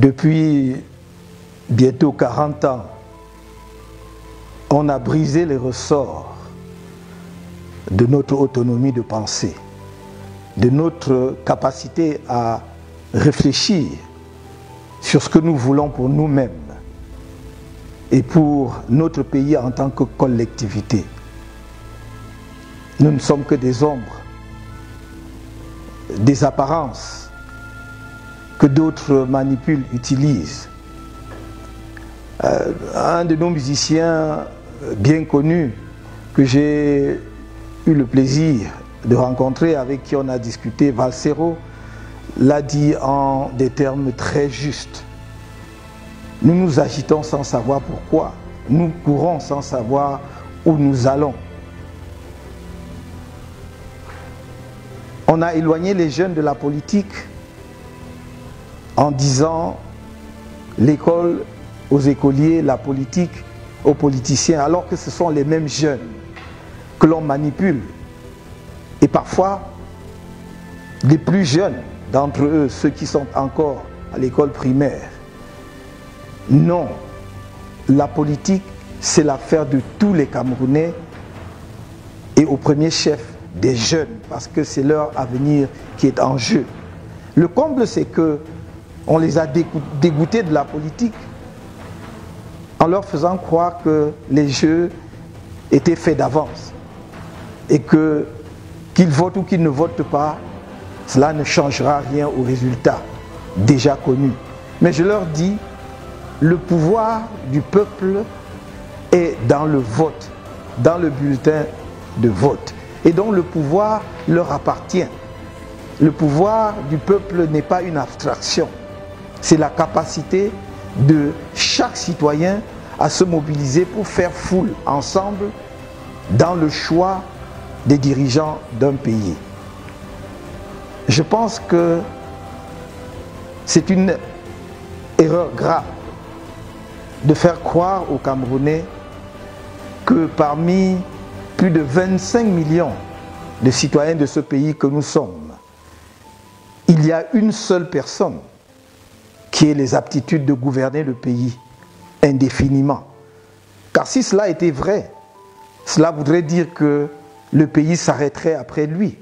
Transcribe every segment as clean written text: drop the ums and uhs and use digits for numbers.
Depuis bientôt 40 ans, on a brisé les ressorts de notre autonomie de pensée, de notre capacité à réfléchir sur ce que nous voulons pour nous-mêmes et pour notre pays en tant que collectivité. Nous ne sommes que des ombres, des apparences que d'autres manipulent, utilisent. Un de nos musiciens bien connus que j'ai eu le plaisir de rencontrer, avec qui on a discuté, Valsero, l'a dit en des termes très justes. Nous nous agitons sans savoir pourquoi. Nous courons sans savoir où nous allons. On a éloigné les jeunes de la politique en disant l'école aux écoliers, la politique aux politiciens, alors que ce sont les mêmes jeunes que l'on manipule. Et parfois, les plus jeunes d'entre eux, ceux qui sont encore à l'école primaire. Non, la politique, c'est l'affaire de tous les Camerounais et au premier chef des jeunes, parce que c'est leur avenir qui est en jeu. Le comble, c'est que on les a dégoûtés de la politique en leur faisant croire que les jeux étaient faits d'avance et que qu'ils votent ou qu'ils ne votent pas, cela ne changera rien au résultat déjà connu. Mais je leur dis, le pouvoir du peuple est dans le vote, dans le bulletin de vote. Et donc le pouvoir leur appartient. Le pouvoir du peuple n'est pas une abstraction. C'est la capacité de chaque citoyen à se mobiliser pour faire foule ensemble dans le choix des dirigeants d'un pays. Je pense que c'est une erreur grave de faire croire aux Camerounais que parmi plus de 25 millions de citoyens de ce pays que nous sommes, il y a une seule personne qui ait les aptitudes de gouverner le pays indéfiniment. Car si cela était vrai, cela voudrait dire que le pays s'arrêterait après lui.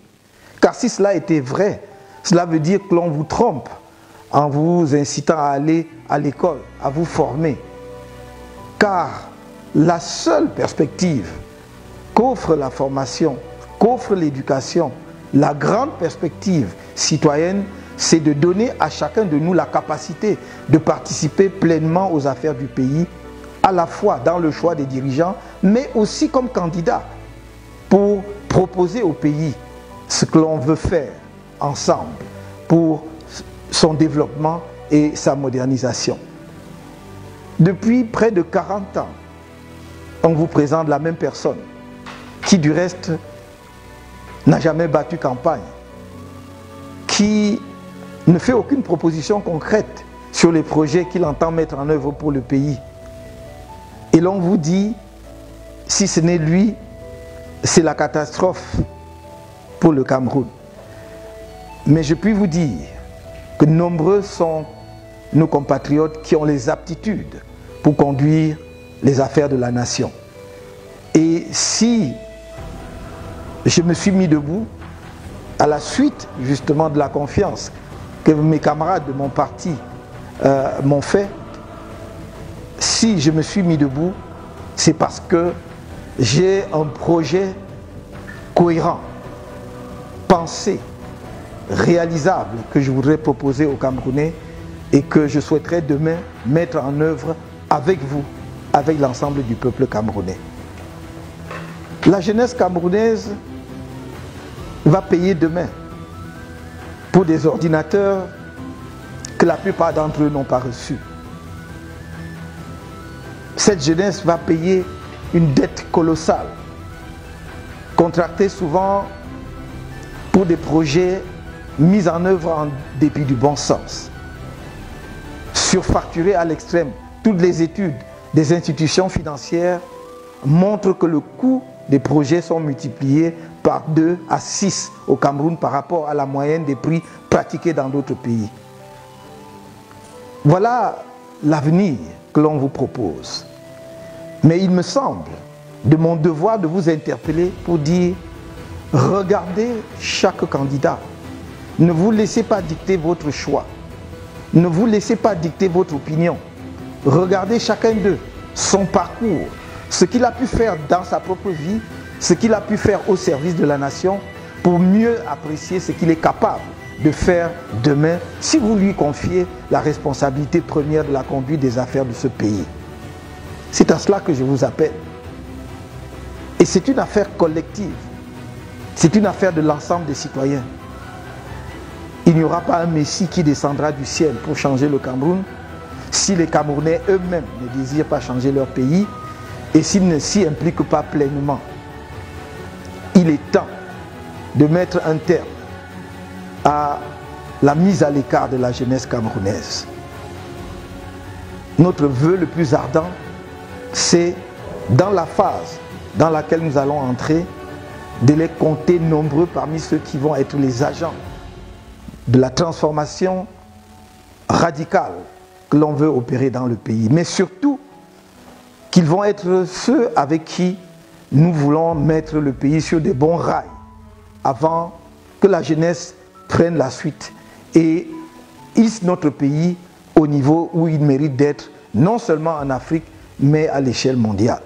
Car si cela était vrai, cela veut dire que l'on vous trompe en vous incitant à aller à l'école, à vous former. Car la seule perspective qu'offre la formation, qu'offre l'éducation, la grande perspective citoyenne, c'est de donner à chacun de nous la capacité de participer pleinement aux affaires du pays, à la fois dans le choix des dirigeants, mais aussi comme candidat pour proposer au pays ce que l'on veut faire ensemble pour son développement et sa modernisation. Depuis près de 40 ans, on vous présente la même personne qui du reste n'a jamais battu campagne, qui ne fait aucune proposition concrète sur les projets qu'il entend mettre en œuvre pour le pays. Et l'on vous dit, si ce n'est lui, c'est la catastrophe pour le Cameroun. Mais je puis vous dire que nombreux sont nos compatriotes qui ont les aptitudes pour conduire les affaires de la nation. Et si je me suis mis debout à la suite justement de la confiance que mes camarades de mon parti m'ont fait, si je me suis mis debout, c'est parce que j'ai un projet cohérent, pensé, réalisable que je voudrais proposer aux Camerounais et que je souhaiterais demain mettre en œuvre avec vous, avec l'ensemble du peuple camerounais. La jeunesse camerounaise va payer demain pour des ordinateurs que la plupart d'entre eux n'ont pas reçus. Cette jeunesse va payer une dette colossale, contractée souvent pour des projets mis en œuvre en dépit du bon sens. Surfacturée à l'extrême, toutes les études des institutions financières montrent que le coût des projets sont multipliés par 2 à 6 au Cameroun par rapport à la moyenne des prix pratiqués dans d'autres pays. Voilà l'avenir que l'on vous propose. Mais il me semble de mon devoir de vous interpeller pour dire, regardez chaque candidat. Ne vous laissez pas dicter votre choix. Ne vous laissez pas dicter votre opinion. Regardez chacun d'eux, son parcours, ce qu'il a pu faire dans sa propre vie, ce qu'il a pu faire au service de la nation, pour mieux apprécier ce qu'il est capable de faire demain si vous lui confiez la responsabilité première de la conduite des affaires de ce pays. C'est à cela que je vous appelle. Et c'est une affaire collective. C'est une affaire de l'ensemble des citoyens. Il n'y aura pas un Messie qui descendra du ciel pour changer le Cameroun si les Camerounais eux-mêmes ne désirent pas changer leur pays et s'ils ne s'y impliquent pas pleinement. Il est temps de mettre un terme à la mise à l'écart de la jeunesse camerounaise. Notre vœu le plus ardent, c'est dans la phase dans laquelle nous allons entrer, de les compter nombreux parmi ceux qui vont être les agents de la transformation radicale que l'on veut opérer dans le pays. Mais surtout, qu'ils vont être ceux avec qui nous voulons mettre le pays sur de bons rails avant que la jeunesse prenne la suite et hisse notre pays au niveau où il mérite d'être, non seulement en Afrique, mais à l'échelle mondiale.